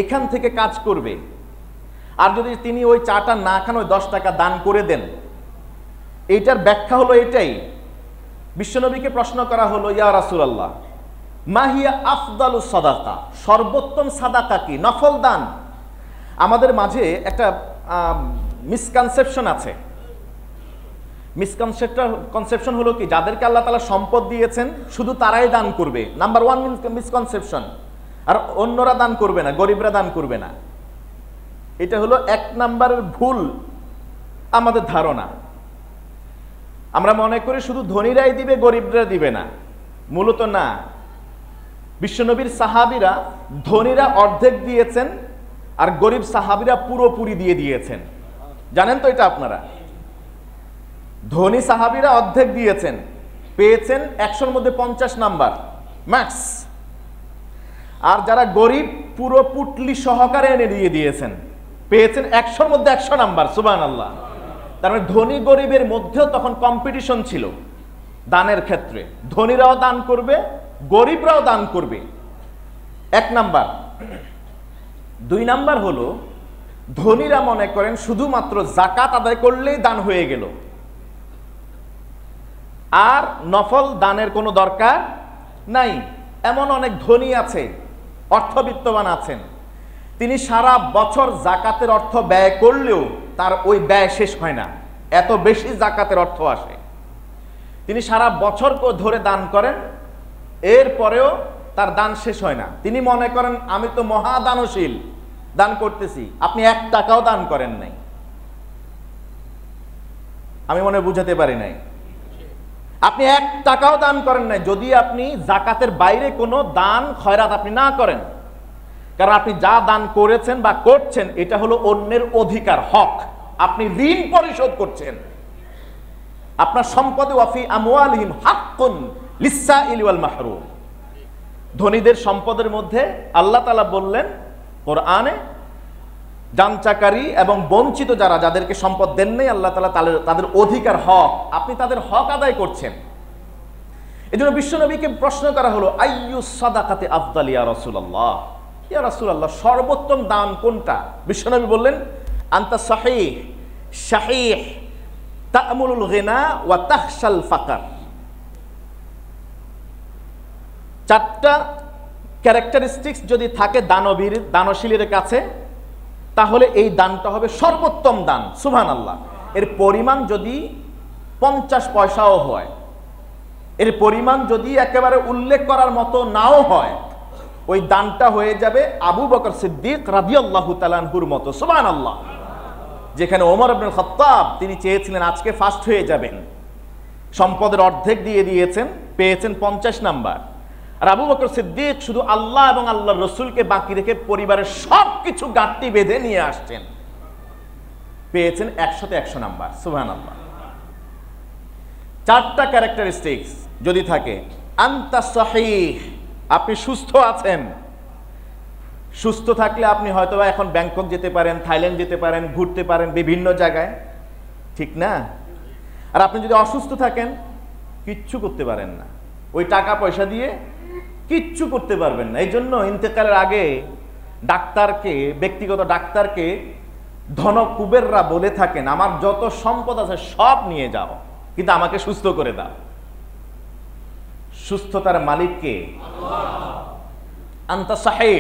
এখান থেকে কাজ করবে। আর যদি তিনি ওই চাটা না খান, ওই 10 টাকা দান করে দেন, এইটার ব্যাখ্যা হলো এটাই। বিশ্বনবীকে প্রশ্ন করা হলো, ইয়া রাসূলুল্লাহ মাহিয়া আফদালুস সাদাকা, সর্বোত্তম সাদাকা কি? নফল দান। আমাদের মাঝে একটা মিসকনসেপশন আছে। মিসকনসেপশন হলো কি, যাদেরকে আল্লাহ তাআলা সম্পদ দিয়েছেন শুধু তারাই দান করবে, নাম্বার 1 মিসকনসেপশন। আর অন্যরা দান করবে না, গরিবরা দান করবে না। এটা হলো 1 নাম্বারের ভুল আমাদের ধারণা। আমরা মনে করি শুধু ধনীরাই দিবে, গরিবরা দিবে না। মূলত না। বিশ্বনবীর সাহাবীরা, ধনীরা অর্ধেক দিয়েছেন আর গরিব সাহাবীরা পুরোপুরি দিয়ে দিয়েছেন। জানেন তো এটা আপনারা? ধনী সাহাবীরা অর্ধেক দিয়েছেন, পেয়েছেন 100-র মধ্যে 50 নাম্বার ম্যাক্স। আর যারা গরিব, পুরো পুটলি সহকারে এনে দিয়ে দিয়েছেন, পেয়েছেন 100-র মধ্যে 100 নাম্বার। সুবহানাল্লাহ। তার মানে ধনী গরিবের মধ্যেও তখন কম্পিটিশন ছিল দানের ক্ষেত্রে। ধনীরাও দান করবে, গরিবরাও দান করবে, 1 নাম্বার। 2 নাম্বার হলো, ধনীরা মনে করেন শুধুমাত্র যাকাত আদায় করলেই দান হয়ে গেল, আর নফল দানের কোনো দরকার নাই। এমন অনেক ধনী আছে, অর্থবিত্তবান আছেন, তিনি সারা বছর জাকাতের অর্থ ব্যয় করলেও তার ওই ব্যয় শেষ হয় না, এত বেশি জাকাতের অর্থ আসে। তিনি সারা বছর ধরে দান করেন, এরপরেও তার দান শেষ হয় না। তিনি মনে করেন আমি তো মহাদানশীল, দান করতেছি। আপনি 1 টাকাও দান করেন নাই। আমি মনে বুঝাতে পারি নাই। আপনি 1 টাকাও দান করেন নাই, যদি আপনি জাকাতের বাইরে কোনো দান খয়রাত আপনি না করেন, কারণ আপনি যা দান করেছেন বা করছেন এটা হলো অন্যের অধিকার, হক, আপনি ঋণ পরিশোধ করছেন। আপনার সম্পদে ওয়াফি আমওয়ালিহিম হাক্কুন লিসসাইলি ওয়াল মাহরুম, ধনীদের সম্পদের মধ্যে আল্লাহ তাআলা বললেন কোরআনে, যাঞ্চাকারী এবং বঞ্চিত যারা, যাদেরকে সম্পদ দেন নাই আল্লাহ তাআলা তাদের অধিকার, হক, আপনি তাদের হক আদায় করছেন। এজন্য বিশ্বনবীকে প্রশ্ন করা হলো, আইয়ু সাদাকাতি আফদাল ইয়া রাসূলুল্লাহ, ইয়া রাসূলুল্লাহ সর্বোত্তম দান কোনটা? বিশ্বনবী বললেন, আনতা সাহিহ শাহিহ তা'মুলুল গিনা ওয়া তাখশাল ফাকর। 4টা ক্যারেক্টারিস্টিক্স যদি থাকে দানশীলের কাছে, তাহলে এই দানটা হবে সর্বোত্তম দান। সুবহানাল্লাহ। এর পরিমাণ যদি 50 পয়সাও হয়, এর পরিমাণ যদি একেবারে উল্লেখ করার মতো নাও হয়, ওই দানটা হয়ে যাবে আবু বকর সিদ্দিক রাদিয়াল্লাহু তাআলা আনহুর মতো। সুবহানাল্লাহ। যেখানে ওমর ইবনে খাত্তাব তিনি চেয়েছিলেন আজকে ফার্স্ট হয়ে যাবেন, সম্পদের অর্ধেক দিয়ে দিয়েছেন, পেয়েছেন 50 নাম্বার। আর আবু বকর সিদ্দিক শুধু আল্লাহ এবং আল্লাহর রাসূলকে বাকি রেখে পরিবারের সবকিছু গাঁটটি বেঁধে নিয়ে আসছেন, পেয়েছেন 100তে 100 নাম্বার। সুবহানাল্লাহ। 4টা ক্যারেক্টারিস্টিক্স যদি থাকে, আনতা সাহিহ, আপনি সুস্থ আছেন, সুস্থ থাকলে আপনি হয়তো এখন ব্যাংকক যেতে পারেন, থাইল্যান্ড যেতে পারেন, ঘুরতে পারেন বিভিন্ন জায়গায়, ঠিক না? আর আপনি যদি অসুস্থ থাকেন, কিচ্ছু করতে পারেন না, ওই টাকা পয়সা দিয়ে কিচ্ছু করতে পারবেন না। এই জন্য ইন্তেকালের আগে ডাক্তারকে, ব্যক্তিগত ডাক্তারকে ধনকুবেররা বলে থাকেন, আমার যত সম্পদ আছে সব নিয়ে যাও, কিন্তু আমাকে সুস্থ করে দাও। সুস্থতার মালিক কে? আনতা সাহিহ,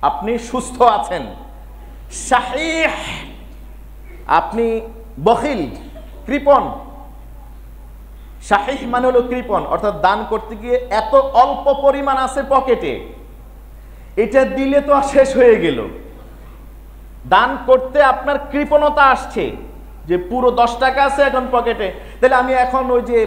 আপনি সুস্থ আছেন। শাহিহ, আপনি বখিল, কৃপণ। শাহিহ মানে হলো কৃপণ, অর্থাৎ দান করতে গিয়ে এত অল্প পরিমাণ আছে পকেটে, এটা দিলে তো শেষ হয়ে গেল। দান করতে আপনার কৃপণতা আসছে যে পুরো 10 টাকা আছে এখন পকেটে, তাহলে আমি এখন ওই যে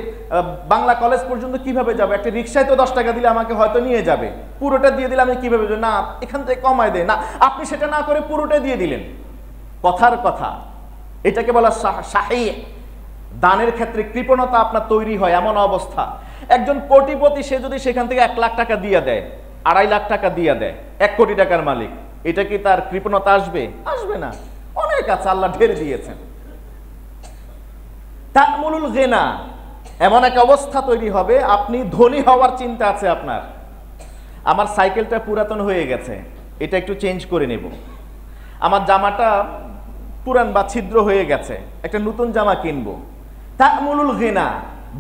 বাংলা কলেজ পর্যন্ত কিভাবে যাব? একটা রিক্সায় তো 10 টাকা দিলে আমাকে হয়তো নিয়ে যাবে, পুরোটা দিয়ে দিলে আমি কিভাবে যাবো? না, এখান থেকে কমায় দেয় না, আপনি সেটা না করে পুরোটা দিয়ে দিলেন। কথার কথা, এটাকে বলা শাহিহ। দানের ক্ষেত্রে কৃপণতা আপনার তৈরি হয় এমন অবস্থা। একজন কোটিপতি, সে যদি সেখান থেকে 1 লাখ টাকা দিয়ে দেয়, 2.5 লাখ টাকা দিয়ে দেয়, 1 কোটি টাকার মালিক, এটা কি তার কৃপণতা আসবে? আসবে না। অনেক আছে, আল্লাহ ঢের দিয়েছেন। তা'মুলুল গিনা, এমন এক অবস্থা তৈরি হবে, আপনি ধনী হওয়ার চিন্তা আছে আপনার। আমার সাইকেলটা পুরাতন হয়ে গেছে, এটা একটু চেঞ্জ করে নেব। আমার জামাটা পুরান বা ছিদ্র হয়ে গেছে, একটা নতুন জামা কিনবো। তা'মুলুল গিনা,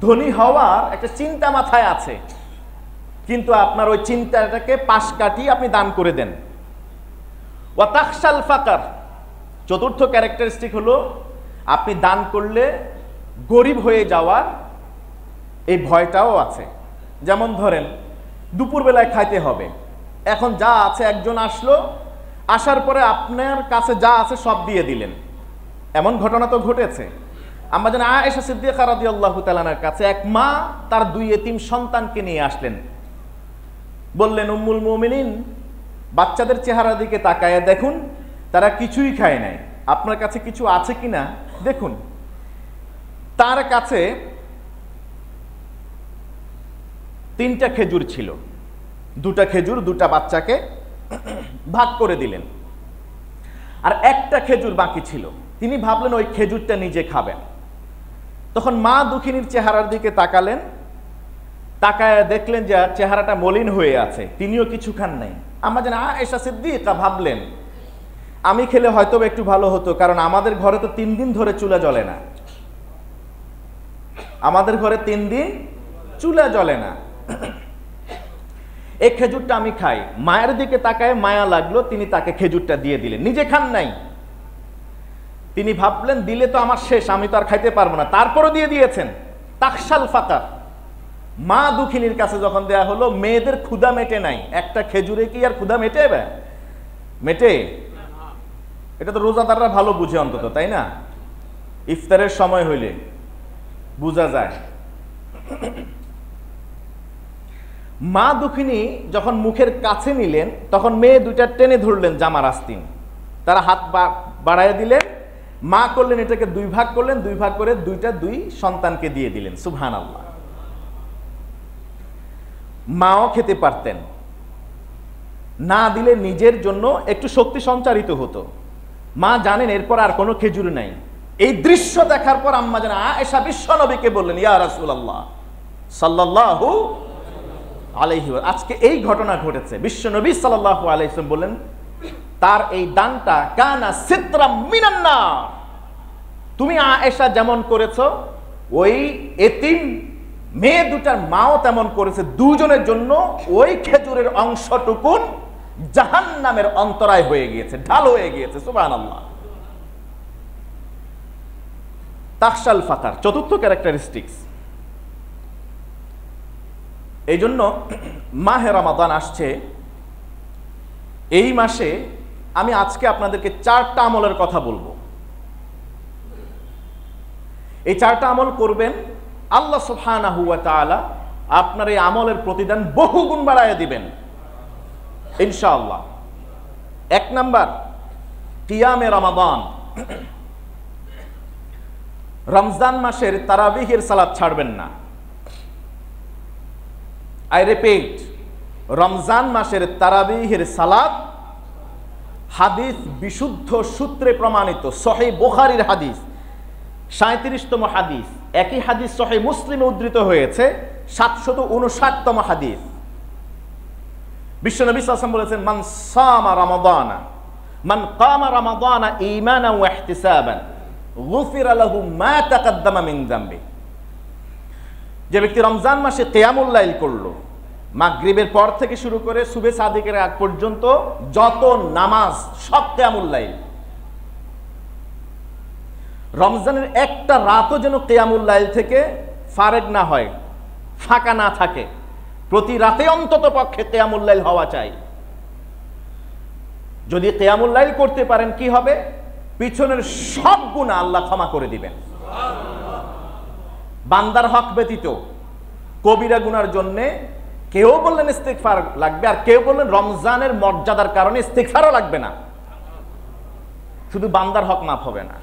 ধনী হওয়ার একটা চিন্তা মাথায় আছে, কিন্তু আপনার ওই চিন্তাটাকে পাশ কাটিয়ে আপনি দান করে দেন। ওয়া তাখশাল ফাকর, 4র্থ ক্যারেক্টারিস্টিক হলো আপনি দান করলে গরিব হয়ে যাওয়ার এই ভয়টাও আছে। যেমন ধরেন দুপুরবেলায় খাইতে হবে, এখন যা আছে, একজন আসলো, আসার পরে আপনার কাছে যা আছে সব দিয়ে দিলেন, এমন ঘটনা তো ঘটেছে। আম্মা জান আয়েশা সিদ্দিকা রাদিয়াল্লাহু তাআলা আনহার কাছে এক মা তার 2 এতিম সন্তানকে নিয়ে আসলেন, বললেন, উম্মুল মুমিনিন, বাচ্চাদের চেহারা দিকে তাকায় দেখুন, তারা কিছুই খায় নাই, আপনার কাছে কিছু আছে কিনা দেখুন। তার কাছে 3টা খেজুর ছিল, 2টা খেজুর 2টা বাচ্চাকে ভাগ করে দিলেন, আর 1টা খেজুর বাকি ছিল। তিনি ভাবলেন ওই খেজুরটা নিজে খাবেন। তখন মা দুঃখিনীর চেহারার দিকে তাকালেন, তাকায় দেখলেন যে চেহারাটা মলিন হয়ে আছে, তিনিও কিছু খান নাই। আম্মা জান আয়েশা সিদ্দিকা ভাবলেন, আমি খেলে হয়তো একটু ভালো হতো, কারণ আমাদের ঘরে তো 3 দিন ধরে চুলা জ্বলে না, আমাদের ঘরে 3 দিন চুলা জ্বলে না, এই খেজুরটা আমি খাই। মায়ের দিকে তাকায় মায়া লাগলো, তিনি তাকে খেজুরটা দিয়ে দিলেন, নিজে খান নাই। তিনি ভাবলেন দিলে তো আমার শেষ, আমি তো আর খাইতে পারবো না, তারপরও দিয়ে দিয়েছেন। তাখশাল ফাকর, মা দুঃখিনীর কাছে যখন দেয়া হলো, মেয়েদের ক্ষুধা মেটে নাই, একটা খেজুরে কি আর ক্ষুধা মেটে? মেটে? এটা তো রোজাদাররা ভালো বুঝে অন্তত, তাই না? ইফতারের সময় হইলে বোঝা যায়। মা দুঃখিনী যখন মুখের কাছে নিলেন তখন মেয়ে দুইটা টেনে ধরলেন জামার আস্তিন, তারা হাত বাড়ায় দিলেন, মা করলেন এটাকে দুই ভাগ করলেন, দুই ভাগ করে দুই সন্তানকে দিয়ে দিলেন। সুবহানাল্লাহ। মাও খেতে পারতেন, না দিলে নিজের জন্য একটু শক্তি সঞ্চারিত হতো। মা জানেন এরপর আর কোনো খেজুর নাই। এই দৃশ্য দেখার পর আম্মা জান আয়েশা বিশ্বনবীকে বললেন, ইয়া রাসূলুল্লাহ সাল্লাল্লাহু আলাইহি ওয়া সাল্লাম, আজকে এই ঘটনা ঘটেছে। বিশ্বনবী সাল্লাল্লাহু আলাইহি ওয়াসাল্লাম বললেন, তার এই দানটা কানা সিতরাম মিনান নার, তুমি আয়েশা যেমন করেছো ওই এতিম মেয়ে দুটার মাও তেমন করেছে, দুজনের জন্য ওই খেজুরের অংশটুকুন জাহান্নামের অন্তরায় হয়ে গিয়েছে, ঢাল হয়ে গিয়েছে। সুবহানাল্লাহ। তাকশাল ফাকার, চতুর্থ ক্যারেক্টারিস্টিক্স। এই জন্য মাহে রমাদান আসছে, এই মাসে আমি আজকে আপনাদেরকে 4টা আমলের কথা বলবো। এই 4টা আমল করবেন, আল্লাহ সুবহানাহু ওয়া তাআলা আপনার এই আমলের প্রতিদান বহুগুণ বাড়ায় দিবেন ইনশাআল্লাহ। 1 নাম্বার, কিয়ামে রমাদান। রমজান মাসের তারাবিহের সালাত ছাড়বেন না। আই রিপিট, রমজান মাসের তারাবিহের সালাত হাদিস বিশুদ্ধ সূত্রে প্রমাণিত, সহিহ বুখারীর হাদিস 37তম হাদিস, একই হাদিস সহিহ মুসলিমে উদ্ধৃত হয়েছে 759তম হাদিস। বিশ্বনবী সাল্লাল্লাহু আলাইহি ওয়াসাল্লাম বলেছেন, মান সামা রমাদানা মান কামা রমাদানা ঈমানান ওয়া ইহতিসাবান গুফিরা লাহু মা তাকাদ্দামা মিন যামবি। যে ব্যক্তি রমজান মাসে কিয়ামুল লাইল করলো, মাগরিবের পর থেকে শুরু করে সুবহে সাদিকের আগ পর্যন্ত যত নামাজ সব কিয়ামুল লাইল, রমজানের একটা রাতও যেন কিয়ামুল লাইল থেকে ফারেগ না হয়, ফাঁকা না থাকে, প্রতি রাতে অন্তত পক্ষে কিয়ামুল লাইল হওয়া চাই। যদি কিয়ামুল লাইল করতে পারেন কি হবে? পিছনের সব গুনাহ আল্লাহ ক্ষমা করে দিবেন। বান্দার হক ব্যতীত কবিরা গুনার জন্য কেউ বললেন ইস্তিগফার লাগবে, আর কেউ বললেন রমজানের মর্যাদার কারণে ইস্তিগফারও লাগবে না, শুধু বান্দার হক মাফ হবে না।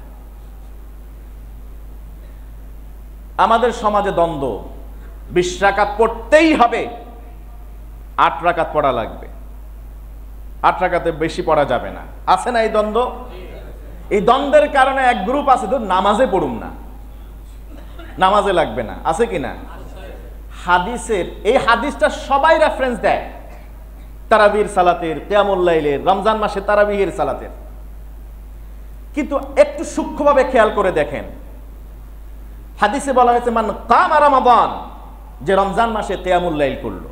আমাদের সমাজে দ্বন্দ্ব, 20 রাকাত পড়তেই হবে, 8 রাকাত পড়া লাগবে, 8 রাকাতে বেশি পড়া যাবে না, আছে না এই দ্বন্দ্ব? এই দ্বন্দ্বের কারণে এক গ্রুপ আছে তো নামাজে পড়ুম না, নামাজে লাগবে না, আছে কিনা? হাদিসের এই হাদিসটা সবাই রেফারেন্স দেয়, তারাবির সালাতের, কিয়ামুল লাইলের, রমজান মাসে তারাবিহের সালাতের। কিন্তু একটু সূক্ষ্মভাবে খেয়াল করে দেখেন, হাদিসে বলা হয়েছে মান কামা রমাদান, যে রমজান মাসে কিয়ামুল লাইল করলো,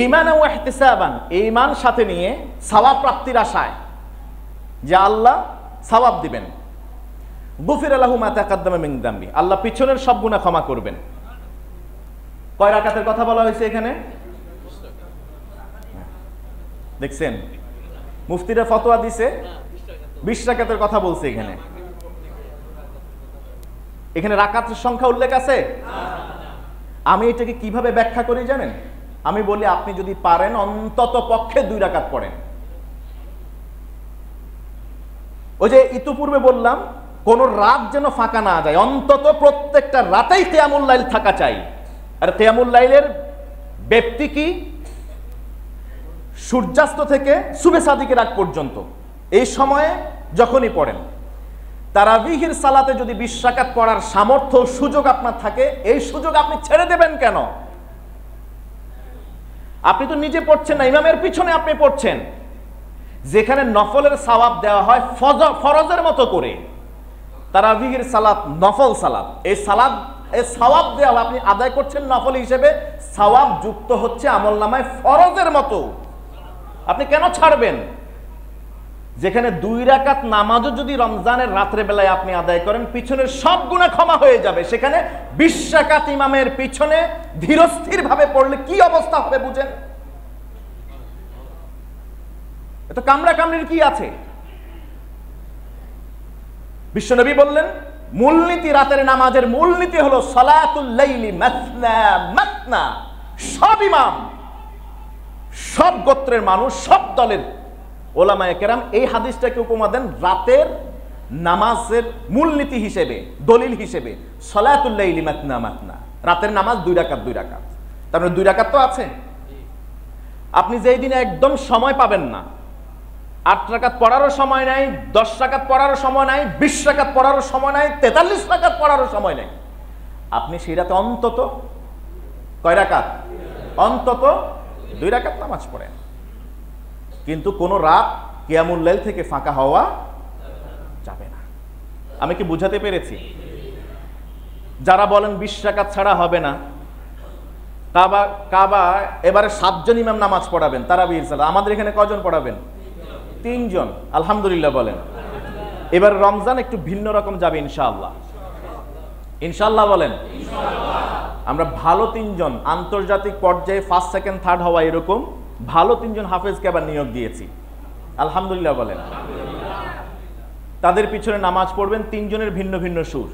ঈমানান ওয়া ইহতিসাবান, ঈমান সাথে নিয়ে সওয়াব প্রাপ্তির আশায়, যে আল্লাহ সওয়াব দিবেন, গুফিরা লাহু মা তাকাদ্দামা মিন যামবি, আল্লাহ পিছনের সব গুনাহ ক্ষমা করবেন। কয় রাকাতের কথা বলা হয়েছে এখানে? দেখছেন মুফতিরা ফতোয়া দিছে 20 রাকাতের কথা বলছে। এখানে এখানে রাকাতের সংখ্যা উল্লেখ আছে? আমি এটাকে কিভাবে ব্যাখ্যা করি জানেন? আমি বলি আপনি যদি পারেন অন্তত পক্ষে 2 রাকাত পড়েন। ওই যে ইতিপূর্বে বললাম, কোন রাত যেন ফাঁকা না যায়, অন্তত প্রত্যেকটা রাতেই কিয়ামুল লাইল থাকা চাই। আর কিয়ামুল লাইলের ব্যক্তি কি? সূর্যাস্ত থেকে সুবহে সাদিকের আগ পর্যন্ত, এই সময়ে যখনই পড়েন। তারাবিহের সালাতে যদি 20 রাকাত পড়ার সামর্থ্য সুযোগ আপনার থাকে, এই সুযোগ আপনি ছেড়ে দেবেন কেন? আপনি তো নিজে পড়ছেন না, ইমামের পিছনে আপনি পড়ছেন, যেখানে নফলের সওয়াব দেওয়া হয় ফরজের মতো করে। তারাবিহের সালাত নফল সালাত, এই সালাত এই সওয়াব দেওয়া আপনি আদায় করছেন নফল হিসেবে, সওয়াব যুক্ত হচ্ছে আমলনামায় ফরজের মতো। আপনি কেন ছাড়বেন? যেখানে 2 রাকাত নামাজও যদি রমজানের রাত্রে বেলায় আপনি আদায় করেন, পিছনের সব গুনাহ ক্ষমা হয়ে যাবে, সেখানে 20 রাকাত ইমামের পিছনে ধীরস্থির ভাবে পড়লে কি অবস্থা হবে বুঝেন? এত কামড়া কামড়ির কি আছে? বিশ্বনবী বললেন মূলনীতি, রাতের নামাজের মূলনীতি হলো সালাতুল লাইলি মাসনা মাসনা। সব ইমাম, সব গোত্রের মানুষ, সব দলের ওলামায়ে কেরাম এই হাদিসটাকে উপমা দেন রাতের নামাজের মূলনীতি হিসেবে, দলিল হিসেবে। সালাতুল লাইলি মাসনা মাসনা, রাতের নামাজ 2 রাকাত 2 রাকাত। তার মানে 2 রাকাত তো আছে। আপনি যেই দিনে একদম সময় পাবেন না, 8 রাকাত পড়ারও সময় নাই, 10 রাকাত পড়ারও সময় নাই, 20 রাকাত পড়ারও সময় নাই, 43 রাকাত পড়ারও সময় নাই, আপনি সেই রাতে অন্তত কয় রাকাত? অন্তত 2 রাকাত নামাজ পড়েন। কিন্তু কোন রাত কিয়ামুল লাইল থেকে ফাঁকা হওয়া যাবে না। আমি কি বুঝাতে পেরেছি? যারা বলেন 20 রাকাত ছাড়া হবে না, কাবা এবারে 7 জন ইমাম নামাজ পড়াবেন তারাবির সালাত, আমাদের এখানে কয়জন পড়াবেন? 3 জন। আলহামদুলিল্লাহ বলেন। এবার রমজান একটু ভিন্ন রকম যাবে ইনশাআল্লাহ। ইনশাআল্লাহ বলেন। আমরা ভালো 3 জন আন্তর্জাতিক পর্যায়ে ফার্স্ট সেকেন্ড থার্ড হওয়া এরকম ভালো 3 জন হাফেজকে আবার নিয়োগ দিয়েছি। আলহামদুলিল্লাহ বলেন। তাদের পিছনে নামাজ পড়বেন 3 জনের ভিন্ন ভিন্ন সুর,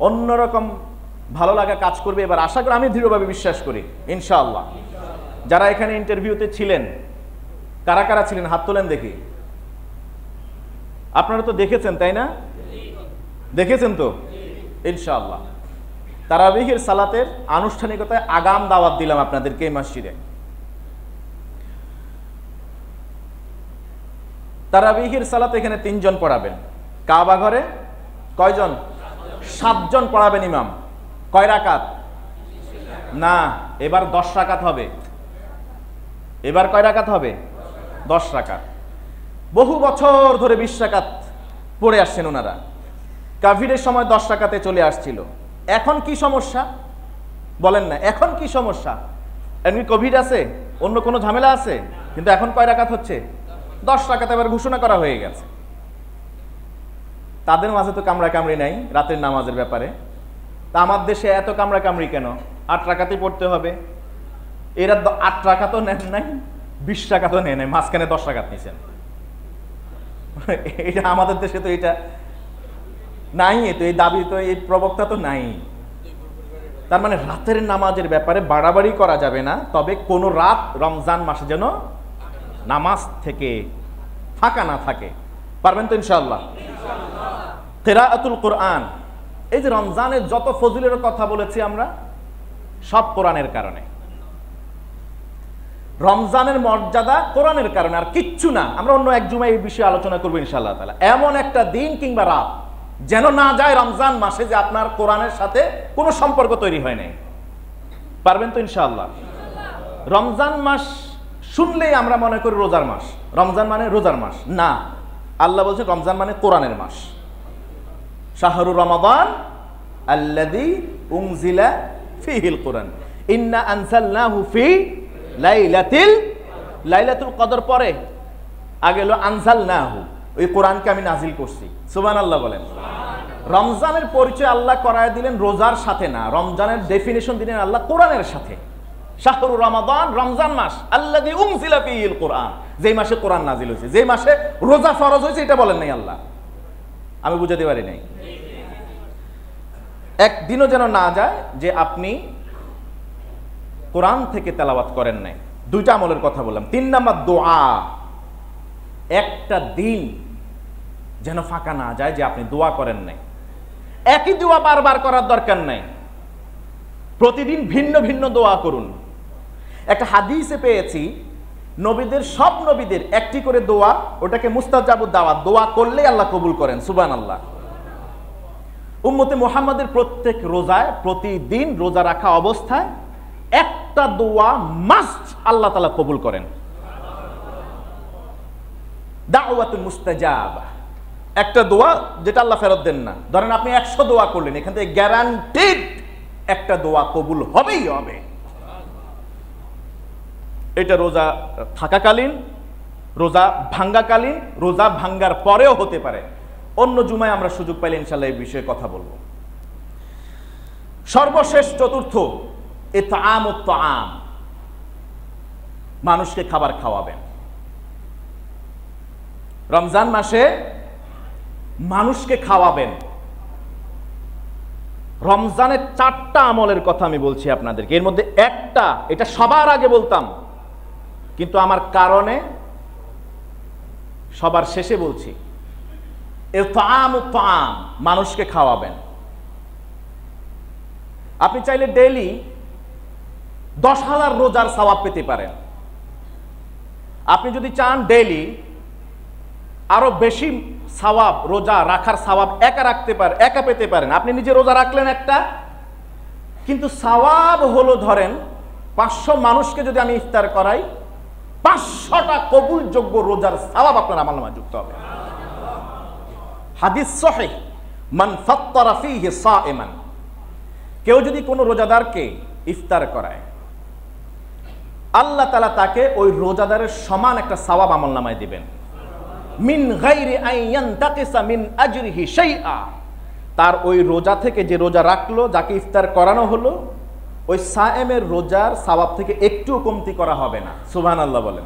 অন্যরকম ভালো লাগা কাজ করবে। এবার আশা করি, আমি দৃঢ়ভাবে বিশ্বাস করি ইনশাআল্লাহ। যারা এখানে ইন্টারভিউতে ছিলেন, কারা কারা ছিলেন হাত তোলেন দেখি। আপনারা তো দেখেছেন তাই না? দেখেছেন তো ইনশাআল্লাহ। তারাবিহের সালাতের আনুষ্ঠানিকতায় আগাম দাওয়াত দিলাম আপনাদেরকে এই মসজিদে। তারাবিহের সালাত এখানে 3 জন পড়াবেন। কাবা ঘরে কয়জন? 7 জন পড়াবেন ইমাম। কয় রাকাত? না, এবার 10 রাকাত হবে। এবার কয় রাকাত হবে? 10 রাকাত। বহু বছর ধরে 20 রাকাত পড়ে আসছেন ওনারা। কোভিডের সময় 10 রাকাতে চলে আসছিল। এখন কি সমস্যা বলেন না? এখন কি সমস্যা? এমনি কোভিড আছে, অন্য কোনো ঝামেলা আছে, কিন্তু এখন কয় রাকাত হচ্ছে? 10 রাকাত এবার ঘোষণা করা হয়ে গেছে। তাদের মাঝে তো কামড়া কামড়ি নাই রাতের নামাজের ব্যাপারে। তা আমার দেশে এত কামড়া কামড়ি কেন? 8 রাকাতই পড়তে হবে। এরা 8 রাকাতও নেন নাই, 20 রাকাতও নেয় নাই, মাঝখানে 10 রাকাত নিছেন। এটা আমাদের দেশে তো এটা নাই, তো এই দাবি তো, এই প্রবক্তা তো নাই। তার মানে রাতের নামাজের ব্যাপারে বাড়াবাড়ি করা যাবে না, তবে কোন রাত রমজান মাসে যেন নামাজ থেকে ফাঁকা না থাকে। পারবেন তো ইনশাআল্লাহ? কিরাআতুল কোরআন, এই যে রমজানের যত ফজিলের কথা বলেছি আমরা, সব কোরআনের কারণে। রমজানের মর্যাদা কোরআনের কারণে, আর কিচ্ছু না। আমরা অন্য এক জুমায় এই বিষয়ে আলোচনা করবো ইনশাআল্লাহ তাআলা। এমন একটা দিন কিংবা রাত যেন না যায় রমজান মাসে যে আপনার কোরআনের সাথে কোনো সম্পর্ক তৈরি হয় নাই। পারবেন তো ইনশাআল্লাহ? রমজান মাস শুনলেই আমরা মনে করি রোজার মাস, রমজান মানে রোজার মাস না। আল্লাহ বলছে রমজান মানে কোরআনের মাস। শাহরু রমাদান আল্লাযী উনজিলা ফীহিল কোরআন ইন্না আনজালনাহু ফী লাইলাতুল কদর পরে আগে হলো আনজালনাহু, ওই কোরআনকে আমি নাজিল করছি। সুবহানাল্লাহ বলেন। রমজানের পরিচয় আল্লাহ করায় দিলেন রোজার সাথে না, রমজানের ডেফিনেশন দিলেন আল্লাহ কোরআনের সাথে। শাহরু রমাদান, রমজান মাস, আল্লাযী উনজিলা ফীহিল কোরআন, যেই মাসে কোরআন নাজিল হয়েছে, যেই মাসে রোজা ফরজ হয়েছে, এটা বলেন নাই আল্লাহ। আমি বুঝাতে পারি নাই। একদিনও যেন না যায় যে আপনি কোরআন থেকে তেলাওয়াত করেন নাই। 2টা আমলের কথা বললাম। 3 নাম্বার দোয়া। একটা দিন যেন ফাঁকা না যায় যে আপনি দোয়া করেন নাই। একই দোয়া বারবার করার দরকার নাই, প্রতিদিন ভিন্ন ভিন্ন দোয়া করুন। একটা হাদিসে পেয়েছি নবীদের, সব নবীদের একটি করে দোয়া, ওটাকে মুস্তাজাবুদ দাওয়াত, দোয়া করলেই আল্লাহ কবুল করেন। সুবহানাল্লাহ। উম্মতে মুহাম্মাদের প্রত্যেক রোজায়, প্রতিদিন রোজা রাখা অবস্থায় একটা দোয়া মাস্ট আল্লাহ তাআলা কবুল করেন। দাওয়াতুল মুস্তাজাবা, একটা দোয়া যেটা আল্লাহ ফেরত দেন না। ধরেন আপনি 100 দোয়া করলেন, এখান থেকে গ্যারান্টিড একটা দোয়া কবুল হবেই হবে। এটা রোজা থাকাকালীন, রোজা ভাঙ্গাকালীন, রোজা ভাঙ্গার পরেও হতে পারে। অন্য জুমায় আমরা সুযোগ পাইলে ইনশাআল্লাহ এই বিষয়ে কথা বলবো। সর্বশেষ চতুর্থ, ইতআমুত তাআম, মানুষকে খাবার খাওয়াবেন। রমজান মাসে মানুষকে খাওয়াবেন। রমজানের 4টা আমলের কথা আমি বলছি আপনাদেরকে, এর মধ্যে একটা, এটা সবার আগে বলতাম, কিন্তু আমার কারণে সবার শেষে বলছি। ইতআম, মানুষকে খাওয়াবেন। আপনি চাইলে ডেইলি 10,000 রোজার সওয়াব পেতে পারেন। আপনি যদি চান ডেইলি আরো বেশি সওয়াব, রোজা রাখার সওয়াব একা পেতে পারেন। আপনি নিজে রোজা রাখলেন একটা, কিন্তু সওয়াব হলো ধরেন 500 মানুষকে যদি আমি ইফতার করাই, 500টা কবুলযোগ্য রোজার সওয়াব আপনার আমলনামায় যুক্ত হবে। হাদিস সহিহ, মান ফাত্তারা ফীহি সাইমান, কেউ যদি কোনো রোজাদারকে ইফতার করায়, আল্লাহ তাআলা তাকে ওই রোজাদারের সমান একটা সওয়াব আমলনামায় দিবেন। মিন গায়রি আন ইয়ানতাকিসা মিন আজরিহি শাইআ, তার ওই রোজা থেকে, যে রোজা রাখলো, যাকে ইফতার করানো হলো, ওই সায়েমের রোজার সওয়াব থেকে একটু কমতি করা হবে না। সুবহানাল্লাহ বলেন।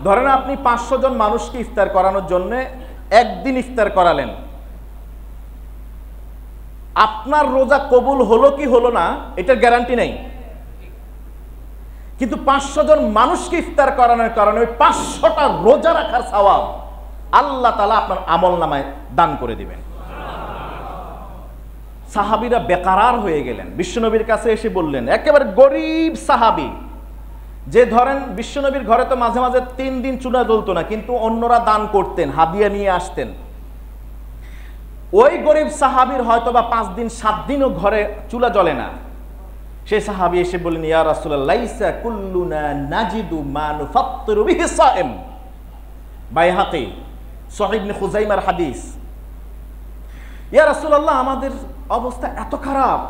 ধরেন আপনি 500 জন মানুষকে ইফতার করানোর জন্য একদিন ইফতার করালেন, আপনার রোজা কবুল হলো কি হলো না এটার গ্যারান্টি নেই, কিন্তু 500 জন মানুষকে ইফতার করানোর কারণে ওই 500টা রোজা রাখার সওয়াব আল্লাহ তাআলা আপনার আমলনামায় দান করে দিবেন। সাহাবীরা বেকারার হয়ে গেলেন, বিশ্বনবীর কাছে এসে বললেন, একেবারে গরিব সাহাবী, যে ধরেন বিশ্বনবীর ঘরে তো মাঝে মাঝে 3 দিন চুলা জ্বলতো না, কিন্তু অন্যরা দান করতেন, হাদিয়া নিয়ে আসতেন। ওই গরিব সাহাবীর হয়তো বা 5 দিন 7 দিনও ঘরে চুলা জ্বলে না। সেই সাহাবী এসে বললেন, ইয়া রাসূলুল্লাহ, লাইসা কুল্লুনা নাজিদু মা নুফাত্তিরু বিহি সাইম। বাইহাকি, সহিহ ইবনে খুজাইমার হাদিস। ইয়া রাসূলুল্লাহ, আমাদের অবস্থা এত খারাপ,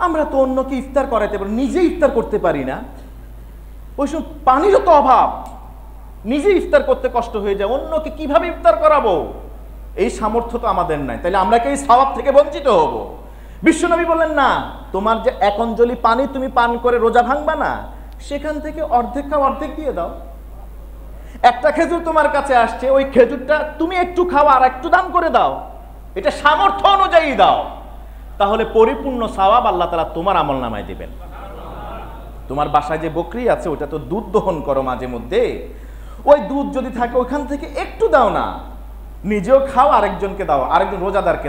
আমরা তো অন্যকে ইফতার করাইতে পারি, নিজে ইফতার করতে পারি না। ওই সময় পানিরও তো অভাব, নিজে ইফতার করতে কষ্ট হয়ে যায়, অন্যকে কিভাবে ইফতার করাবো, এই সামর্থ্য তো আমাদের নাই, তাহলে আমরা কি এই সওয়াব থেকে বঞ্চিত হব? বিশ্বনবী বললেন, না, তোমার যে 1 অঞ্জলি পানি তুমি পান করে রোজা ভাঙবা না, সেখান থেকে অর্ধেক খাও, অর্ধেক দিয়ে দাও। একটা খেজুর তোমার কাছে আসছে, ওই খেজুরটা তুমি একটু খাও আর একটু দান করে দাও, এটা সামর্থ্য অনুযায়ী দাও, তাহলে পরিপূর্ণ সওয়াব আল্লাহ তাআলা তোমার আমলনামায় দিবেন। তোমার বাসায় যে বকরি আছে, ওটা তো দুধ দহন করো মাঝে মধ্যে, ওই দুধ যদি থাকে ওইখান থেকে একটু দাও না, নিজেও খাও, আরেকজনকে দাও, আরেকজন রোজাদারকে দাও।